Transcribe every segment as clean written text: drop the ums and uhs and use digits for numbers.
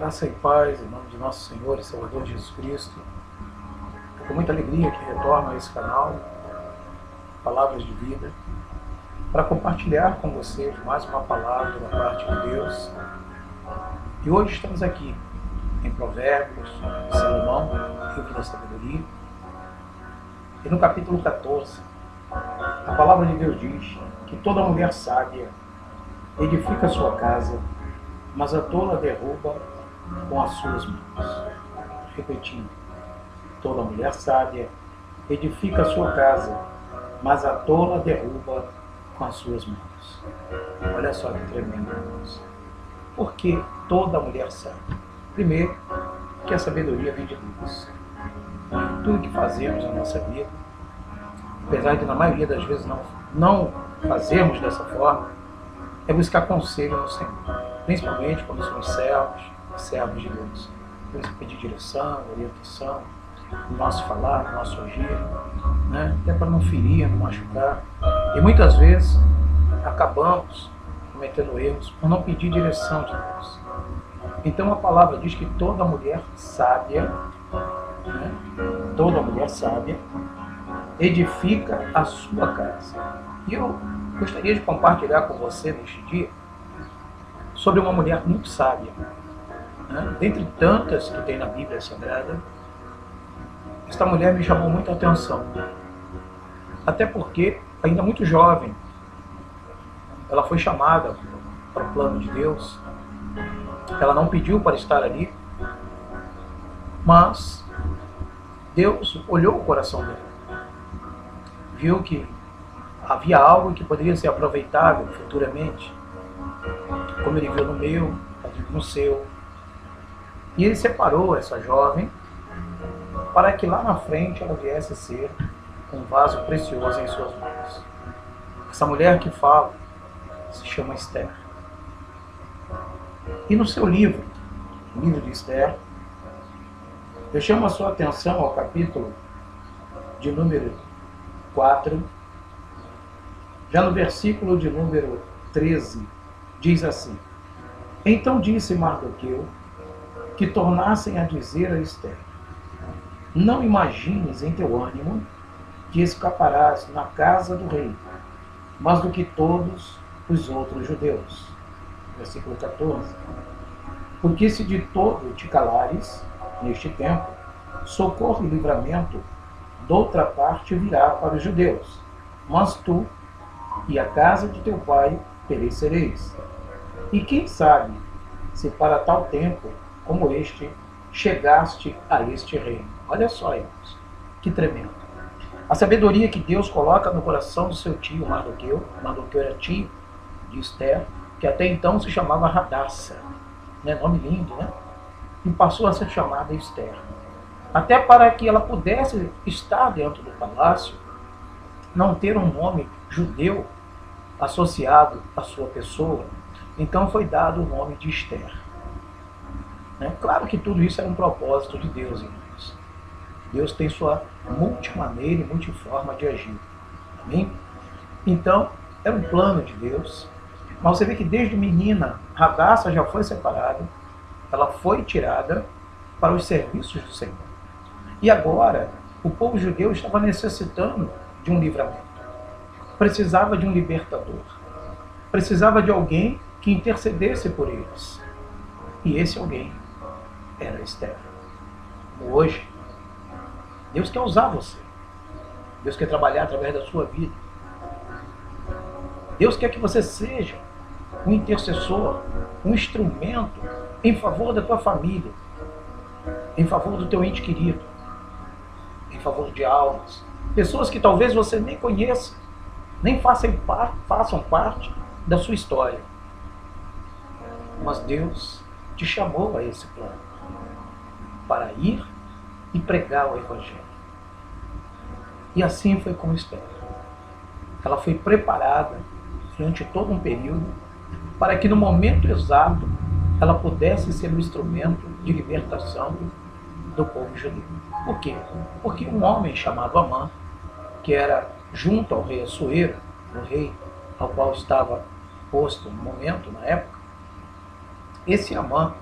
Graça e paz em nome de nosso Senhor e Salvador Jesus Cristo. É com muita alegria que retorno a esse canal, Palavras de Vida, para compartilhar com vocês mais uma palavra da parte de Deus. E hoje estamos aqui em Provérbios de Salomão, livro da sabedoria. E no capítulo 14, a palavra de Deus diz que toda mulher sábia edifica sua casa, mas a tola derruba com as suas mãos. Repetindo, toda mulher sábia edifica sua casa, mas a tola derruba com as suas mãos. Olha só que tremendo, irmãos. Por que toda mulher sábia? Primeiro, que a sabedoria vem de Deus. Tudo que fazemos na nossa vida, apesar de na maioria das vezes não fazermos dessa forma, é buscar conselho no Senhor, principalmente quando somos servos de Deus. Temos que pedir direção, orientação, no nosso falar, no nosso agir, né? Até para não ferir, não machucar. E muitas vezes acabamos cometendo erros por não pedir direção de Deus. Então a palavra diz que toda mulher sábia, né? Toda mulher sábia edifica a sua casa. E eu gostaria de compartilhar com você neste dia sobre uma mulher muito sábia, né? Dentre tantas que tem na Bíblia Sagrada, esta mulher me chamou muita atenção, até porque, ainda muito jovem, ela foi chamada para o plano de Deus. Ela não pediu para estar ali, mas Deus olhou o coração dela, viu que havia algo que poderia ser aproveitável futuramente, como ele viu no meu, no seu. E ele separou essa jovem para que lá na frente ela viesse a ser um vaso precioso em suas mãos. Essa mulher que fala se chama Esther. E no seu livro, o livro de Esther, eu chamo a sua atenção ao capítulo de número 4, já no versículo de número 13, diz assim: Então disse Mardoqueu que tornassem a dizer a Esther: Não imagines em teu ânimo que escaparás na casa do rei, mas do que todos os outros judeus. Versículo 14. Porque se de todo te calares, neste tempo, socorro e livramento doutra parte virá para os judeus, mas tu e a casa de teu pai perecereis. E quem sabe se para tal tempo como este chegaste a este reino. Olha só, irmãos, que tremendo. A sabedoria que Deus coloca no coração do seu tio Mardoqueu. Mardoqueu era tio de Esther, que até então se chamava Radassa, né? Nome lindo, né? E passou a ser chamada Esther. Até para que ela pudesse estar dentro do palácio, não ter um nome judeu associado à sua pessoa, então foi dado o nome de Esther. Né? Claro que tudo isso era um propósito de Deus, irmãos. Deus tem sua multimaneira e multiforma de agir. Amém? Então, era um plano de Deus. Mas você vê que desde menina, Radassa já foi separada, ela foi tirada para os serviços do Senhor. E agora, o povo judeu estava necessitando de um livramento. Precisava de um libertador. Precisava de alguém que intercedesse por eles. E esse alguém era Esther. Hoje, Deus quer usar você. Deus quer trabalhar através da sua vida. Deus quer que você seja um intercessor, um instrumento em favor da tua família, em favor do teu ente querido, em favor de almas. Pessoas que talvez você nem conheça, nem façam parte da sua história. Mas Deus te chamou a esse plano, para ir e pregar o Evangelho. E assim foi com Esther. Ela foi preparada durante todo um período para que no momento exato ela pudesse ser um instrumento de libertação do povo judeu. Por quê? Porque um homem chamado Amã, que era junto ao rei Assuero, o rei ao qual estava posto no momento, na época, esse Amã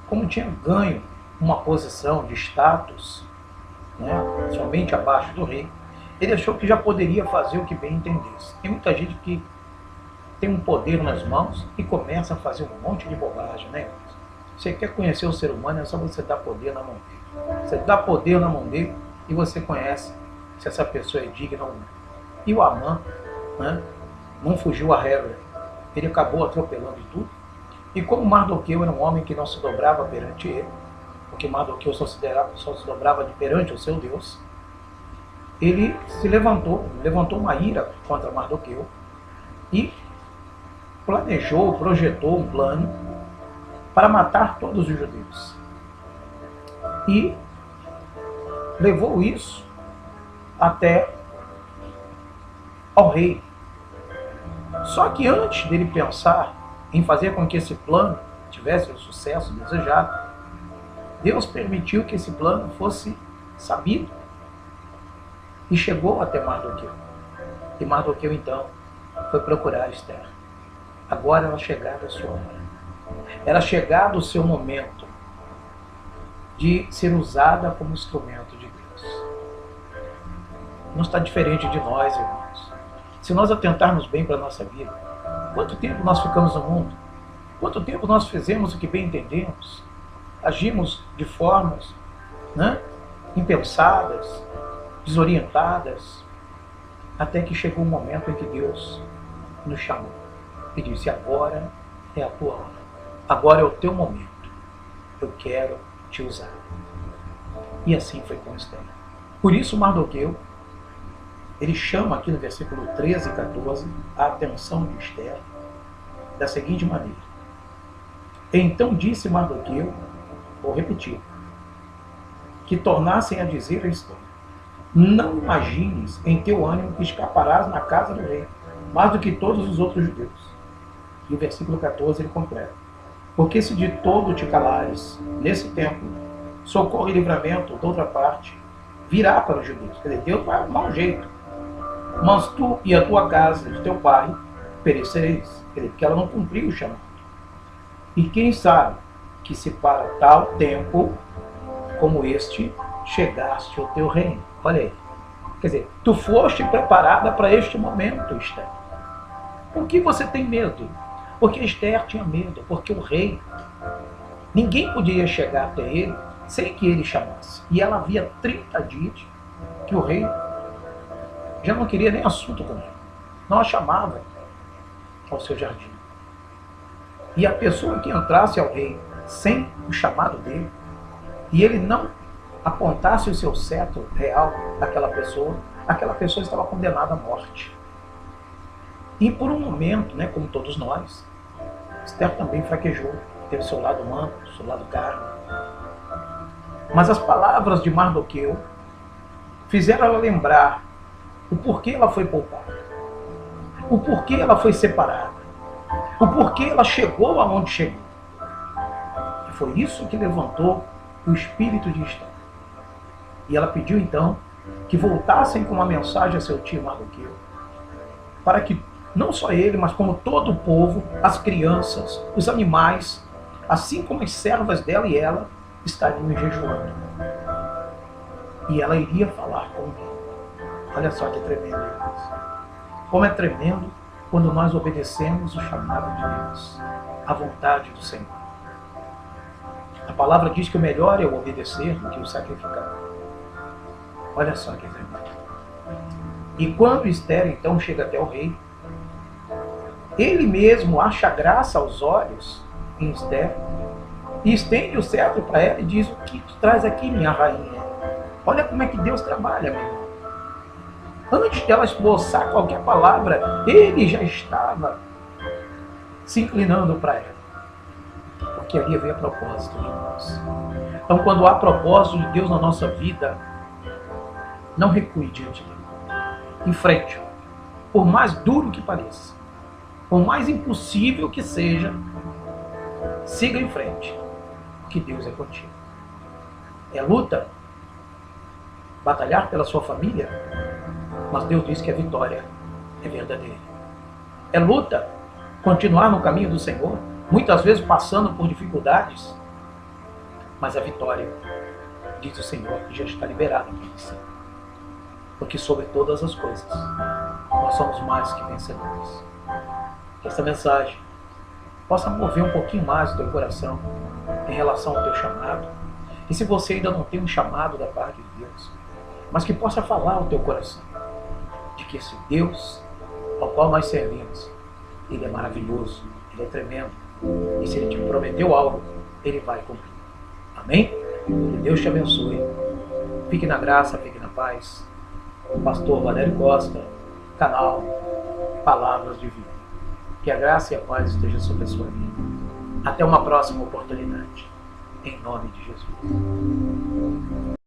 como tinha ganho uma posição de status, né, somente abaixo do rei, ele achou que já poderia fazer o que bem entendesse. Tem muita gente que tem um poder nas mãos e começa a fazer um monte de bobagem, né? Você quer conhecer o ser humano, é só você dar poder na mão dele. Você dá poder na mão dele e você conhece se essa pessoa é digna ou não. E o Amã, né, não fugiu à regra. Ele acabou atropelando tudo. E como Mardoqueu era um homem que não se dobrava perante ele, porque Mardoqueu só se dobrava perante o seu Deus, ele se levantou uma ira contra Mardoqueu e projetou um plano para matar todos os judeus. E levou isso até ao rei. Só que antes dele pensar em fazer com que esse plano tivesse o sucesso desejado, Deus permitiu que esse plano fosse sabido e chegou até Mardoqueu. E Mardoqueu então foi procurar Esther. Agora era chegada a sua hora. Era chegado o seu momento de ser usada como instrumento de Deus. Não está diferente de nós, irmãos. Se nós atentarmos bem para a nossa vida, quanto tempo nós ficamos no mundo? Quanto tempo nós fizemos o que bem entendemos? Agimos de formas, né, impensadas, desorientadas, até que chegou um momento em que Deus nos chamou e disse: agora é a tua hora, agora é o teu momento, eu quero te usar. E assim foi com Esther. Por isso Mardoqueu, ele chama aqui no versículo 13 e 14 a atenção de Esther da seguinte maneira: então disse Mardoqueu, vou repetir, que tornassem a dizer a Esther: não imagines em teu ânimo que escaparás na casa do rei, mais do que todos os outros judeus. E o versículo 14 ele completa: porque se de todo te calares, nesse tempo, socorro e livramento de outra parte virá para os judeus. Quer dizer, Deus vai arrumar um jeito. Mas tu e a tua casa de teu pai perecereis. Quer dizer, porque ela não cumpriu o chamado. E quem sabe que se para tal tempo como este chegaste ao teu reino. Olha aí. Quer dizer, tu foste preparada para este momento, Esther. Por que você tem medo? Porque Esther tinha medo, porque o rei, ninguém podia chegar até ele sem que ele chamasse. E ela havia 30 dias que o rei já não queria nem assunto com ele. Não a chamava ao seu jardim. E a pessoa que entrasse ao rei sem o chamado dele, e ele não apontasse o seu cetro real àquela pessoa estava condenada à morte. E por um momento, né, como todos nós, Esther também fraquejou, teve seu lado humano, seu lado carne. Mas as palavras de Mardoqueu fizeram ela lembrar o porquê ela foi poupada, o porquê ela foi separada, o porquê ela chegou aonde chegou. E foi isso que levantou o espírito de Esther. E ela pediu então que voltassem com uma mensagem a seu tio Mardoqueu, para que não só ele, mas como todo o povo, as crianças, os animais, assim como as servas dela e ela, estariam jejuando. E ela iria falar com o rei. Olha só que tremendo isso. Como é tremendo quando nós obedecemos o chamado de Deus, a vontade do Senhor. A palavra diz que o melhor é o obedecer do que o sacrificar. Olha só que tremendo. E quando Esther então chega até o rei, ele mesmo acha graça aos olhos em Esther e estende o cetro para ela e diz: o que tu traz aqui, minha rainha? Olha como é que Deus trabalha, meu irmão. Antes de ela esboçar qualquer palavra, ele já estava se inclinando para ela. Porque ali havia propósito de Deus. Então, quando há propósito de Deus na nossa vida, não recue diante dele. Enfrente. Por mais duro que pareça, por mais impossível que seja, siga em frente. Porque Deus é contigo. É luta. Batalhar pela sua família. Mas Deus diz que a vitória é verdadeira. É luta continuar no caminho do Senhor, muitas vezes passando por dificuldades, mas a vitória, diz o Senhor, que já está liberada para você. Porque sobre todas as coisas, nós somos mais que vencedores. Que essa mensagem possa mover um pouquinho mais o teu coração em relação ao teu chamado. E se você ainda não tem um chamado da parte de Deus, mas que possa falar ao teu coração de que esse Deus ao qual nós servimos, Ele é maravilhoso, Ele é tremendo. E se Ele te prometeu algo, Ele vai cumprir. Amém? Que Deus te abençoe. Fique na graça, fique na paz. O pastor Valério Costa, canal Palavras de Vida. Que a graça e a paz estejam sobre a sua vida. Até uma próxima oportunidade. Em nome de Jesus.